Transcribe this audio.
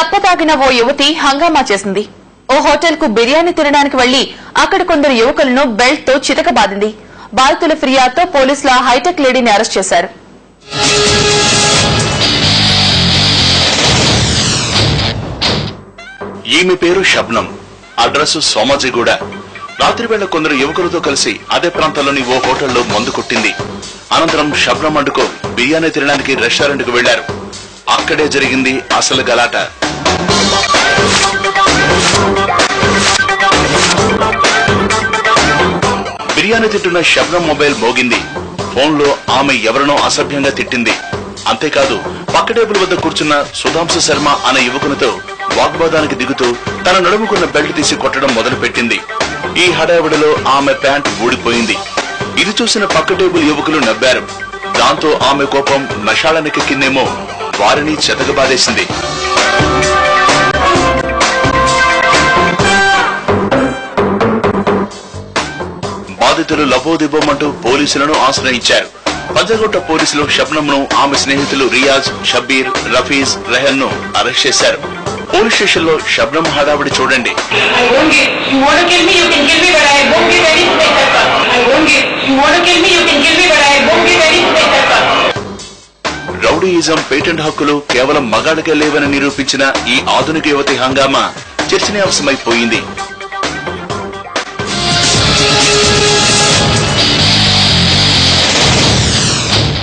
తప్పతాగిన ఓ యువతి హంగామా చేసింది. ఓ హోటల్ కు బిర్యానీ తినడానికి వెళ్లి అక్కడ కొందరు యువకులను బెల్ట్ తో చితకబాదింది. బాధితుల ఫిర్యాదుతో పోలీసుల హైటెక్ లేడీని అరెస్ట్ చేశారు. ఈమె పేరు షబ్నం, అడ్రస్ సోమాజిగూడ. రాత్రి వేళ కొందరు యువకులతో కలిసి అదే ప్రాంతంలోని ఓ హోటల్లో మందు కొట్టింది. అనంతరం షబ్నం అండుకో బిర్యానీ తినడానికి రెస్టారెంట్ కు వెళ్లారు. అక్కడే జరిగింది అసలు గలాట. బిర్యానీ తింటున్న షబ్నం మొబైల్ మోగింది. ఫోన్లో ఆమె ఎవరినో అసభ్యంగా తిట్టింది. అంతేకాదు పక్క టేబుల్ వద్ద కూర్చున్న సుధాంశు శర్మ అనే యువకునితో వాగ్వాదానికి దిగుతూ తన నడుముకున్న బెల్ట్ తీసి కొట్టడం మొదలుపెట్టింది. ఈ హడావిడిలో ఆమె ప్యాంట్ ఊడిపోయింది. ఇది చూసిన పక్క టేబుల్ యువకులు నవ్వారు. దాంతో ఆమె కోపం నషాళనకెక్కిందేమో వారిని చెతకబాదేసింది. బాధితులు లబోదిబోమంటూ పోలీసులను ఆశ్రయించారు. పంజగుట్ట పోలీసులు షబ్నంను ఆమె స్నేహితులు రియాజ్, షబ్బీర్, రఫీజ్, రెహన్ ను అరెస్ట్ చేశారు. పోలీస్ స్టేషన్ లో షబ్నం హడావిడి చూడండి. రౌడీయిజం, పేటెంట్ హక్కులు కేవలం మగాడికే లేవని నిరూపించిన ఈ ఆధునిక యువతి హంగామా చర్చనీయాంశమైపోయింది.